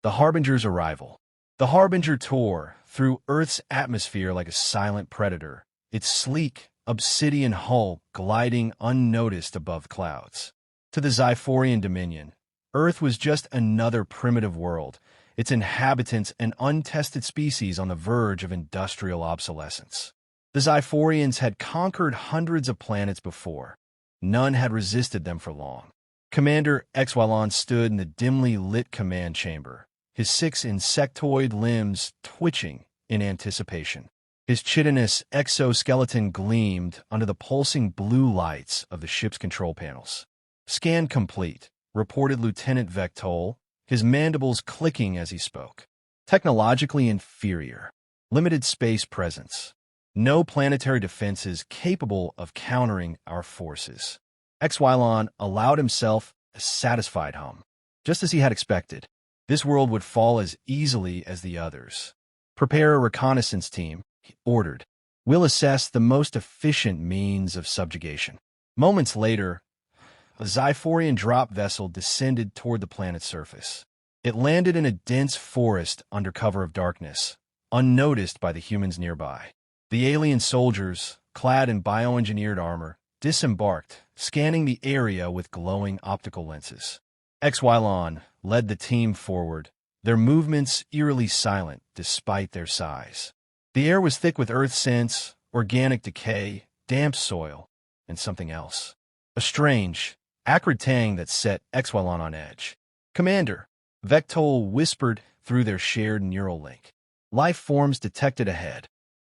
The Harbinger's arrival. The Harbinger tore through Earth's atmosphere like a silent predator, its sleek, obsidian hull gliding unnoticed above clouds. To the Zyphorian Dominion, Earth was just another primitive world, its inhabitants an untested species on the verge of industrial obsolescence. The Zyphorians had conquered hundreds of planets before. None had resisted them for long. Commander Exwylon stood in the dimly lit command chamber, his 6 insectoid limbs twitching in anticipation. His chitinous exoskeleton gleamed under the pulsing blue lights of the ship's control panels. "Scan complete," reported Lieutenant Vectol, his mandibles clicking as he spoke. "Technologically inferior. Limited space presence. No planetary defenses capable of countering our forces." Exwylon allowed himself a satisfied hum. Just as he had expected, this world would fall as easily as the others. "Prepare a reconnaissance team," he ordered. "We'll assess the most efficient means of subjugation." Moments later, a Zyphorian drop vessel descended toward the planet's surface. It landed in a dense forest under cover of darkness, unnoticed by the humans nearby. The alien soldiers, clad in bioengineered armor, disembarked, scanning the area with glowing optical lenses. Exwylon led the team forward, their movements eerily silent despite their size. The air was thick with earth scents, organic decay, damp soil, and something else. A strange, acrid tang that set Exwylon on edge. "Commander," Vectol whispered through their shared neural link. "Life forms detected ahead."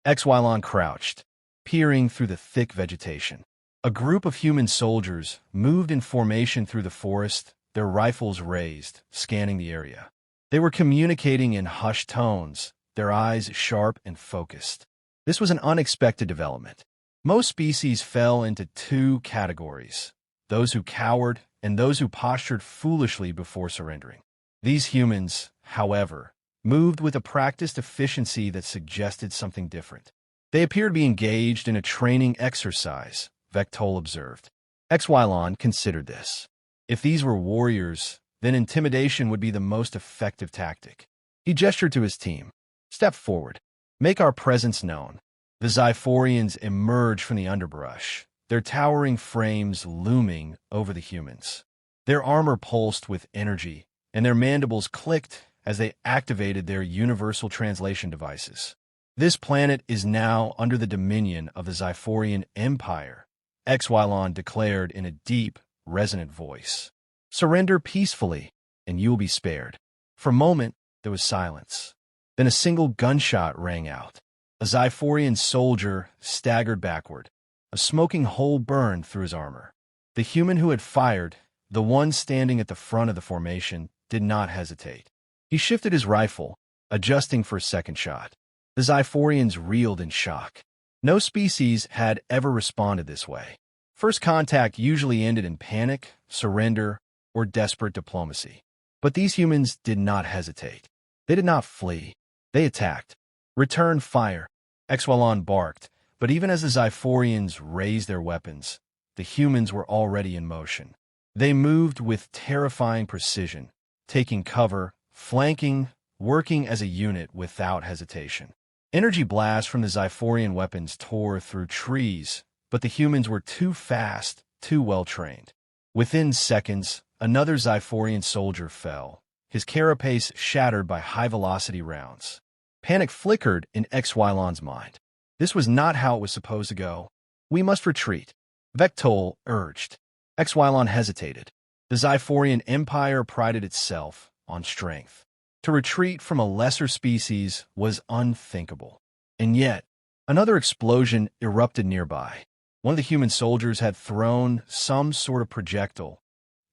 Exwylon crouched, peering through the thick vegetation. A group of human soldiers moved in formation through the forest, their rifles raised, scanning the area. They were communicating in hushed tones, their eyes sharp and focused. This was an unexpected development. Most species fell into 2 categories: those who cowered and those who postured foolishly before surrendering. These humans, however, moved with a practiced efficiency that suggested something different. They appeared to be engaged in a training exercise, Vectol observed. Exwylon considered this. If these were warriors, then intimidation would be the most effective tactic. He gestured to his team. "Step forward. Make our presence known." The Zyphorians emerged from the underbrush, their towering frames looming over the humans. Their armor pulsed with energy, and their mandibles clicked as they activated their universal translation devices. "This planet is now under the dominion of the Zyphorian Empire," Exwylon declared in a deep, resonant voice. "Surrender peacefully, and you will be spared." For a moment, there was silence. Then a single gunshot rang out. A Zyphorian soldier staggered backward. A smoking hole burned through his armor. The human who had fired, the one standing at the front of the formation, did not hesitate. He shifted his rifle, adjusting for a second shot. The Zyphorians reeled in shock. No species had ever responded this way. First contact usually ended in panic, surrender, or desperate diplomacy. But these humans did not hesitate. They did not flee. They attacked. "Return fire," Exwylon barked, but even as the Zyphorians raised their weapons, the humans were already in motion. They moved with terrifying precision, taking cover, flanking, working as a unit without hesitation. Energy blasts from the Zyphorian weapons tore through trees, but the humans were too fast, too well-trained. Within seconds, another Zyphorian soldier fell, his carapace shattered by high-velocity rounds. Panic flickered in Exwylon's mind. This was not how it was supposed to go. "We must retreat," Vectol urged. Exwylon hesitated. The Zyphorian Empire prided itself on strength. To retreat from a lesser species was unthinkable. And yet, another explosion erupted nearby. One of the human soldiers had thrown some sort of projectile,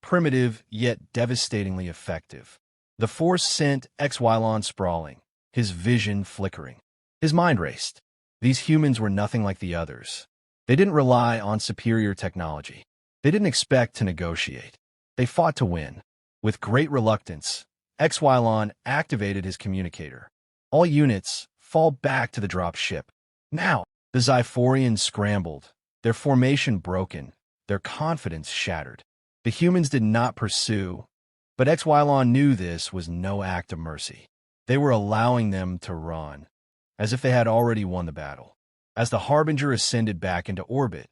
primitive yet devastatingly effective. The force sent Exwylon sprawling, his vision flickering. His mind raced. These humans were nothing like the others. They didn't rely on superior technology. They didn't expect to negotiate. They fought to win. With great reluctance, Exwylon activated his communicator. "All units, fall back to the drop ship. Now!" The Zyphorians scrambled, their formation broken, their confidence shattered. The humans did not pursue. But Xylon knew this was no act of mercy. They were allowing them to run, as if they had already won the battle. As the Harbinger ascended back into orbit,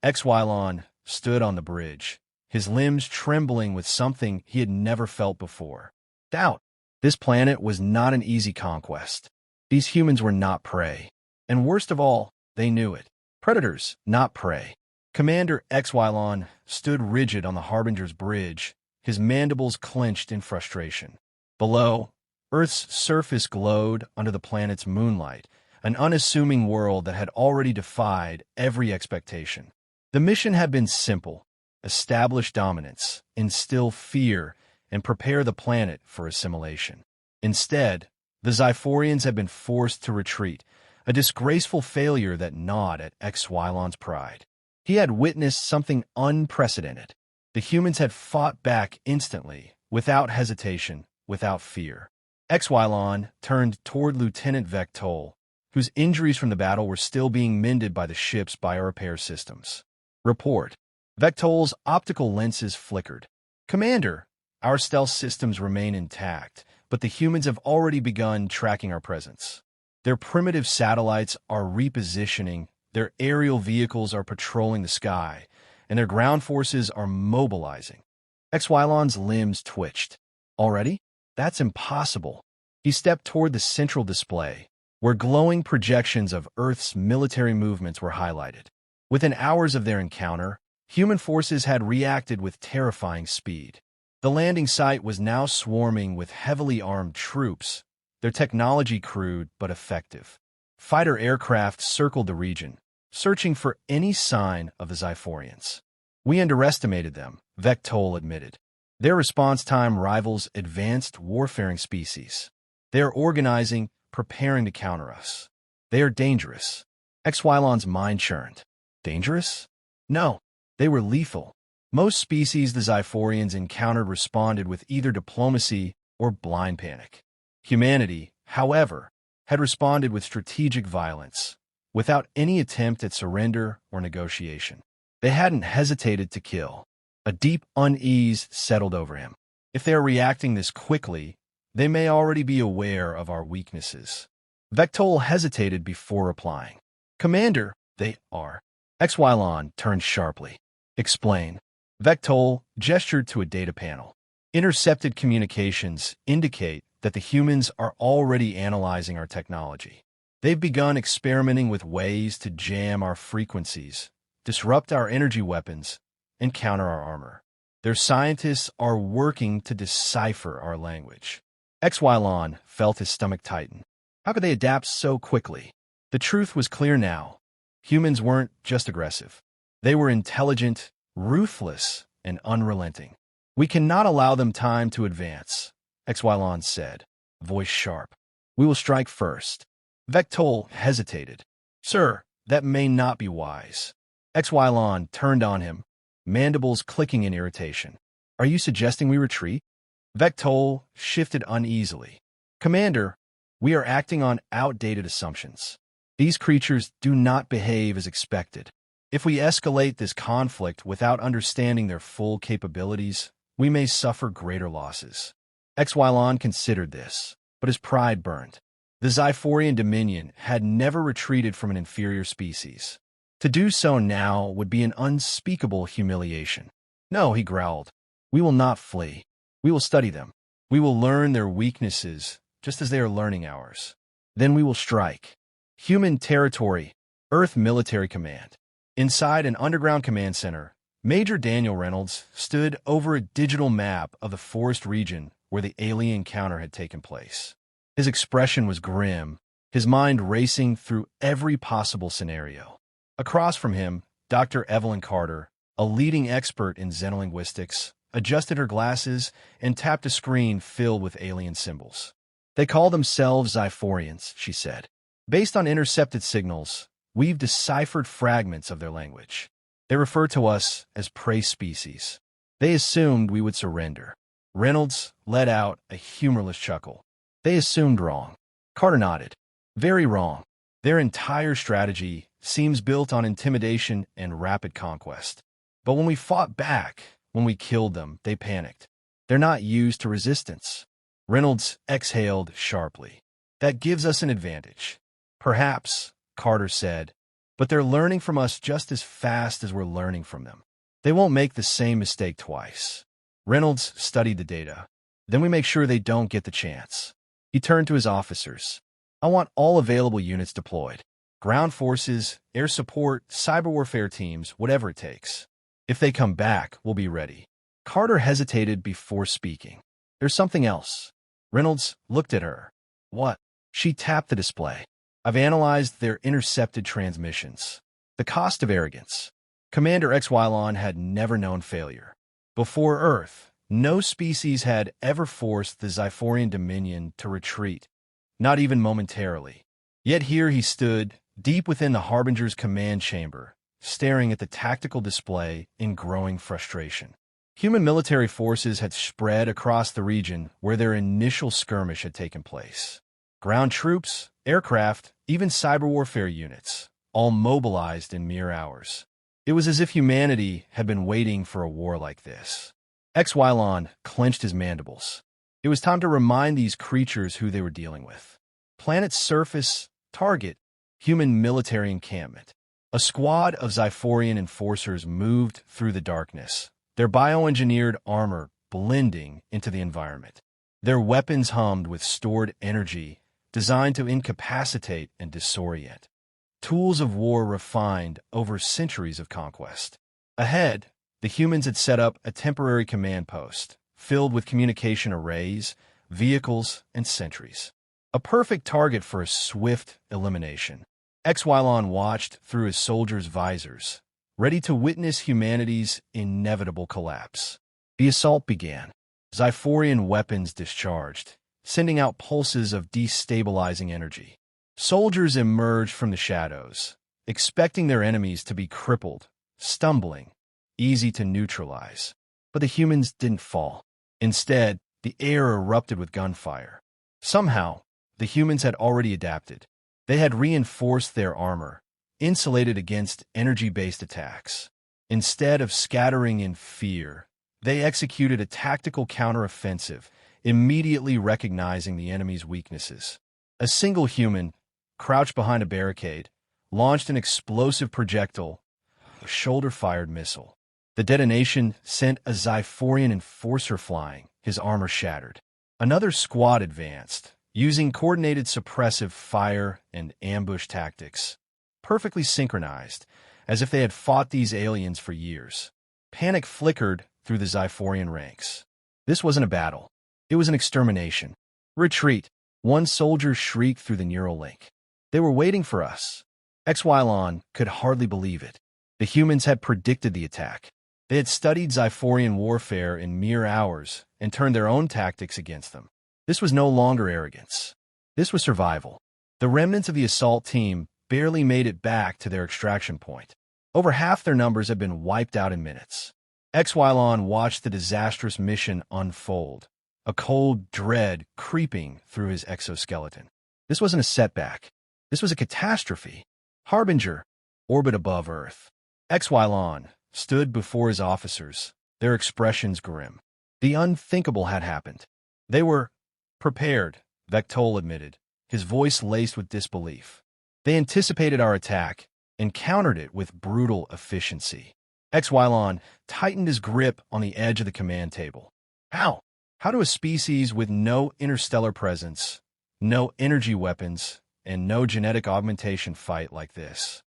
Xylon stood on the bridge, his limbs trembling with something he had never felt before. Doubt. This planet was not an easy conquest. These humans were not prey. And worst of all, they knew it. Predators, not prey. Commander Xylon stood rigid on the Harbinger's bridge, his mandibles clenched in frustration. Below, Earth's surface glowed under the planet's moonlight, an unassuming world that had already defied every expectation. The mission had been simple: establish dominance, instill fear, and prepare the planet for assimilation. Instead, the Zyphorians had been forced to retreat, a disgraceful failure that gnawed at Xylon's pride. He had witnessed something unprecedented. The humans had fought back instantly, without hesitation, without fear. Xylon turned toward Lieutenant Vectol, whose injuries from the battle were still being mended by the ship's biorepair systems. Report. Vectol's optical lenses flickered. Commander, our stealth systems remain intact, but the humans have already begun tracking our presence. Their primitive satellites are repositioning, their aerial vehicles are patrolling the sky, and their ground forces are mobilizing. Xylon's limbs twitched. Already? That's impossible. He stepped toward the central display, where glowing projections of Earth's military movements were highlighted. Within hours of their encounter, human forces had reacted with terrifying speed. The landing site was now swarming with heavily armed troops, their technology crude but effective. Fighter aircraft circled the region, searching for any sign of the Zyphorians. We underestimated them, Vectol admitted. Their response time rivals advanced warfaring species. They are organizing, preparing to counter us. They are dangerous. Xylon's mind churned. Dangerous? No, they were lethal. Most species the Zyphorians encountered responded with either diplomacy or blind panic. Humanity, however, had responded with strategic violence, without any attempt at surrender or negotiation. They hadn't hesitated to kill. A deep unease settled over him. If they are reacting this quickly, they may already be aware of our weaknesses. Vectol hesitated before replying. Commander, they are. Xylon turned sharply. Explain. Vectol gestured to a data panel. Intercepted communications indicate that the humans are already analyzing our technology. They've begun experimenting with ways to jam our frequencies, disrupt our energy weapons, and counter our armor. Their scientists are working to decipher our language. Xylon felt his stomach tighten. How could they adapt so quickly? The truth was clear now. Humans weren't just aggressive. They were intelligent, ruthless, and unrelenting. We cannot allow them time to advance, Xylon said, voice sharp. We will strike first. Vectol hesitated. Sir, that may not be wise. Xylon turned on him, mandibles clicking in irritation. Are you suggesting we retreat? Vectol shifted uneasily. Commander, we are acting on outdated assumptions. These creatures do not behave as expected. If we escalate this conflict without understanding their full capabilities, we may suffer greater losses. Xylon considered this, but his pride burned. The Zyphorian Dominion had never retreated from an inferior species. To do so now would be an unspeakable humiliation. No, he growled. We will not flee. We will study them. We will learn their weaknesses, just as they are learning ours. Then we will strike. Human territory, Earth Military Command. Inside an underground command center, Major Daniel Reynolds stood over a digital map of the forest region where the alien encounter had taken place. His expression was grim, his mind racing through every possible scenario. Across from him, Dr. Evelyn Carter, a leading expert in xenolinguistics, adjusted her glasses and tapped a screen filled with alien symbols. They call themselves Zyphorians, she said. Based on intercepted signals, we've deciphered fragments of their language. They refer to us as prey species. They assumed we would surrender. Reynolds let out a humorless chuckle. They assumed wrong. Carter nodded. Very wrong. Their entire strategy seems built on intimidation and rapid conquest. But when we fought back, when we killed them, they panicked. They're not used to resistance. Reynolds exhaled sharply. That gives us an advantage. Perhaps, Carter said, but they're learning from us just as fast as we're learning from them. They won't make the same mistake twice. Reynolds studied the data. Then we make sure they don't get the chance. He turned to his officers. I want all available units deployed. Ground forces, air support, cyber warfare teams, whatever it takes. If they come back, we'll be ready. Carter hesitated before speaking. There's something else. Reynolds looked at her. What? She tapped the display. I've analyzed their intercepted transmissions. The cost of arrogance. Commander Xylon had never known failure. Before Earth, no species had ever forced the Zyphorian Dominion to retreat, not even momentarily. Yet here he stood, deep within the Harbinger's command chamber, staring at the tactical display in growing frustration. Human military forces had spread across the region where their initial skirmish had taken place. Ground troops, aircraft, even cyber warfare units, all mobilized in mere hours. It was as if humanity had been waiting for a war like this. Xylon clenched his mandibles. It was time to remind these creatures who they were dealing with. Planet's surface, target, human military encampment. A squad of Zyphorian enforcers moved through the darkness, their bioengineered armor blending into the environment. Their weapons hummed with stored energy, designed to incapacitate and disorient. Tools of war refined over centuries of conquest. Ahead, the humans had set up a temporary command post, filled with communication arrays, vehicles, and sentries. A perfect target for a swift elimination. Xylon watched through his soldiers' visors, ready to witness humanity's inevitable collapse. The assault began. Zyphorian weapons discharged, sending out pulses of destabilizing energy. Soldiers emerged from the shadows, expecting their enemies to be crippled, stumbling, easy to neutralize. But the humans didn't fall. Instead, the air erupted with gunfire. Somehow, the humans had already adapted. They had reinforced their armor, insulated against energy-based attacks. Instead of scattering in fear, they executed a tactical counteroffensive, immediately recognizing the enemy's weaknesses. A single human, crouched behind a barricade, launched an explosive projectile, a shoulder-fired missile. The detonation sent a Zyphorian enforcer flying, his armor shattered. Another squad advanced, using coordinated suppressive fire and ambush tactics, perfectly synchronized, as if they had fought these aliens for years. Panic flickered through the Zyphorian ranks. This wasn't a battle. It was an extermination. Retreat. One soldier shrieked through the neural link. They were waiting for us. Xylon could hardly believe it. The humans had predicted the attack. They had studied Zyphorian warfare in mere hours and turned their own tactics against them. This was no longer arrogance. This was survival. The remnants of the assault team barely made it back to their extraction point. Over half their numbers had been wiped out in minutes. Xylon watched the disastrous mission unfold, a cold dread creeping through his exoskeleton. This wasn't a setback. This was a catastrophe. Harbinger, orbit above Earth. Xylon stood before his officers, their expressions grim. The unthinkable had happened. They were prepared, Vectol admitted, his voice laced with disbelief. They anticipated our attack and countered it with brutal efficiency. Xylon tightened his grip on the edge of the command table. How? How do a species with no interstellar presence, no energy weapons, and no genetic augmentation fight like this?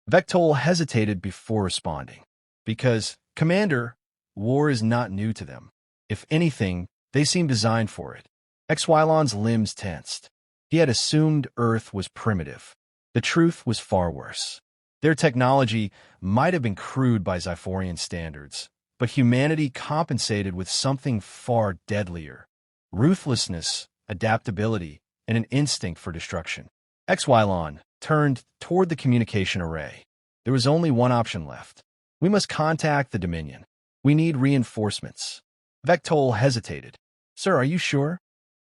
Vectol hesitated before responding. Because, Commander, war is not new to them. If anything, they seem designed for it. Xylon's limbs tensed. He had assumed Earth was primitive. The truth was far worse. Their technology might have been crude by Zyphorian standards, but humanity compensated with something far deadlier. Ruthlessness, adaptability, and an instinct for destruction. Xylon turned toward the communication array. There was only one option left. We must contact the Dominion. We need reinforcements. Vectol hesitated. Sir, are you sure?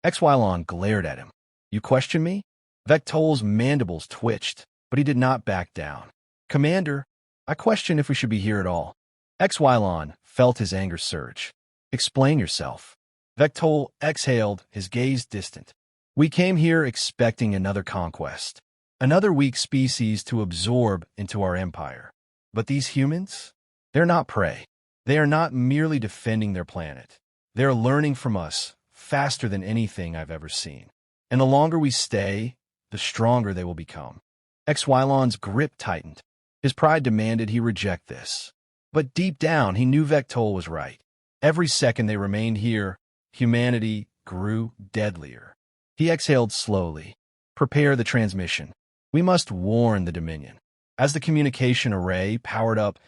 Xylon glared at him. You question me? Vectol's mandibles twitched, but he did not back down. Commander, I question if we should be here at all. Xylon felt his anger surge. Explain yourself. Vectol exhaled, his gaze distant. We came here expecting another conquest, another weak species to absorb into our empire. But these humans? They're not prey. They are not merely defending their planet. They're learning from us faster than anything I've ever seen. And the longer we stay, the stronger they will become. Xylon's grip tightened. His pride demanded he reject this. But deep down, he knew Vectol was right. Every second they remained here, humanity grew deadlier. He exhaled slowly. Prepare the transmission. We must warn the Dominion. As the communication array powered up,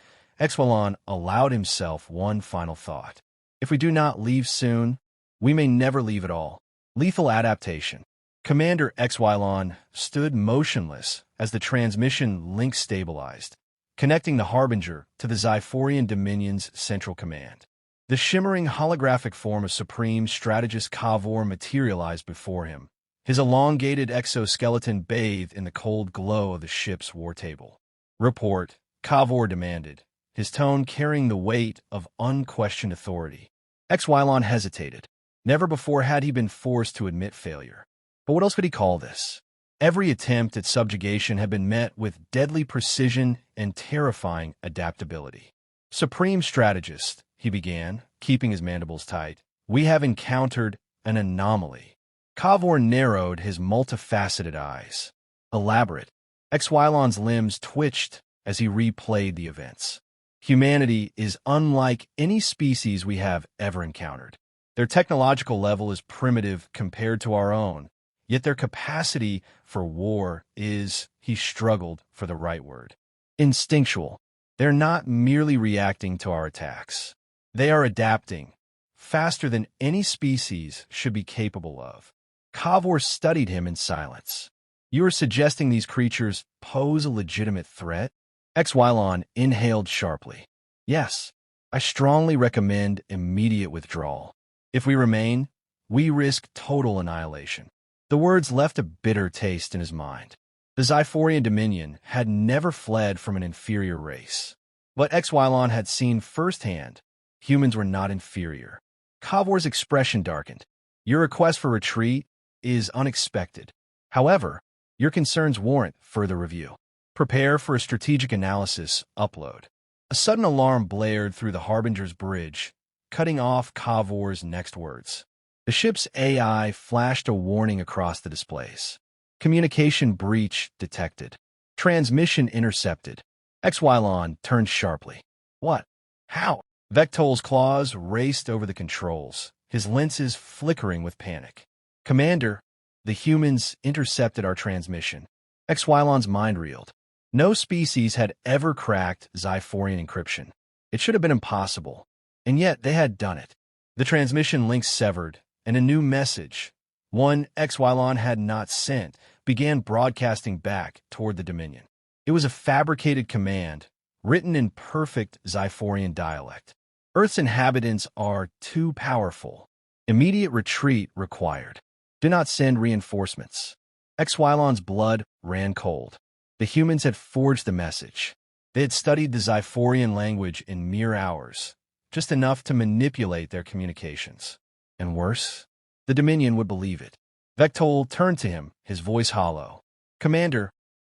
Xylon allowed himself one final thought. If we do not leave soon, we may never leave at all. Lethal adaptation. Commander Xylon stood motionless as the transmission link stabilized, connecting the Harbinger to the Zyphorian Dominion's central command. The shimmering holographic form of Supreme Strategist Kavor materialized before him, his elongated exoskeleton bathed in the cold glow of the ship's war table. Report, Kavor demanded, his tone carrying the weight of unquestioned authority. Xylon hesitated. Never before had he been forced to admit failure. But what else could he call this? Every attempt at subjugation had been met with deadly precision and terrifying adaptability. Supreme Strategist, he began, keeping his mandibles tight, we have encountered an anomaly. Kavor narrowed his multifaceted eyes. Elaborate. Xylon's limbs twitched as he replayed the events. Humanity is unlike any species we have ever encountered. Their technological level is primitive compared to our own, yet their capacity for war is, he struggled for the right word, instinctual. They're not merely reacting to our attacks. They are adapting, faster than any species should be capable of. Kavor studied him in silence. You are suggesting these creatures pose a legitimate threat? Xylon inhaled sharply. Yes, I strongly recommend immediate withdrawal. If we remain, we risk total annihilation. The words left a bitter taste in his mind. The Zyphorian Dominion had never fled from an inferior race. But Xylon had seen firsthand, humans were not inferior. Kavor's expression darkened. Your request for retreat is unexpected. However, your concerns warrant further review. Prepare for a strategic analysis upload. A sudden alarm blared through the Harbinger's bridge, cutting off Kavor's next words. The ship's AI flashed a warning across the displays. Communication breach detected. Transmission intercepted. Xylon turned sharply. What? How? Vectol's claws raced over the controls, his lenses flickering with panic. Commander, the humans intercepted our transmission. Xylon's mind reeled. No species had ever cracked Zyphorian encryption. It should have been impossible, and yet they had done it. The transmission link severed, and a new message, one Xylon had not sent, began broadcasting back toward the Dominion. It was a fabricated command, written in perfect Zyphorian dialect. Earth's inhabitants are too powerful. Immediate retreat required. Do not send reinforcements. Xylon's blood ran cold. The humans had forged the message. They had studied the Zyphorian language in mere hours, just enough to manipulate their communications. And worse, the Dominion would believe it. Vectol turned to him, his voice hollow. Commander,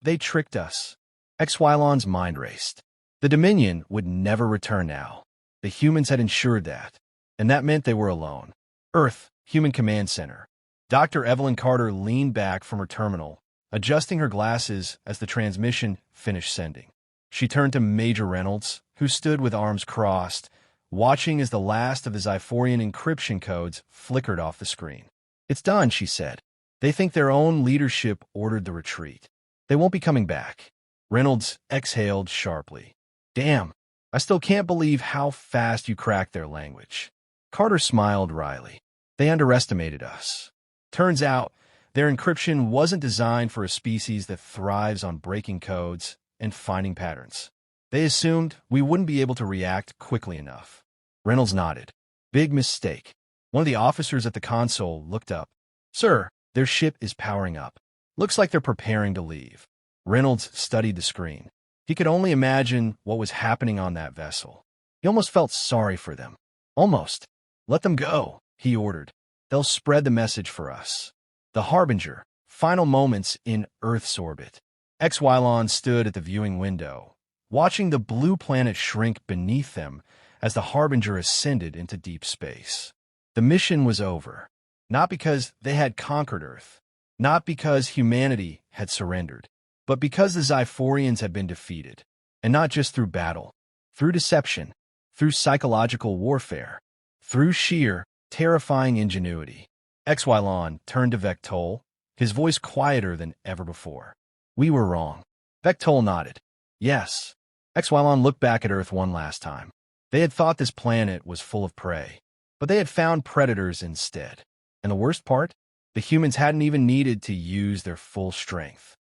they tricked us. Xylon's mind raced. The Dominion would never return now. The humans had ensured that, and that meant they were alone. Earth, Human Command Center. Dr. Evelyn Carter leaned back from her terminal, adjusting her glasses as the transmission finished sending. She turned to Major Reynolds, who stood with arms crossed, watching as the last of the Zyphorian encryption codes flickered off the screen. It's done, she said. They think their own leadership ordered the retreat. They won't be coming back. Reynolds exhaled sharply. Damn, I still can't believe how fast you cracked their language. Carter smiled wryly. They underestimated us. Turns out, their encryption wasn't designed for a species that thrives on breaking codes and finding patterns. They assumed we wouldn't be able to react quickly enough. Reynolds nodded. Big mistake. One of the officers at the console looked up. Sir, their ship is powering up. Looks like they're preparing to leave. Reynolds studied the screen. He could only imagine what was happening on that vessel. He almost felt sorry for them. Almost. Let them go. he ordered. They'll spread the message for us. The Harbinger, final moments in Earth's orbit. Xylon stood at the viewing window, watching the blue planet shrink beneath them as the Harbinger ascended into deep space. The mission was over, not because they had conquered Earth, not because humanity had surrendered, but because the Zyphorians had been defeated, and not just through battle, through deception, through psychological warfare, through sheer, terrifying ingenuity. Xylon turned to Vectol, his voice quieter than ever before. We were wrong. Vectol nodded. Yes. Xylon looked back at Earth one last time. They had thought this planet was full of prey, but they had found predators instead. And the worst part? The humans hadn't even needed to use their full strength.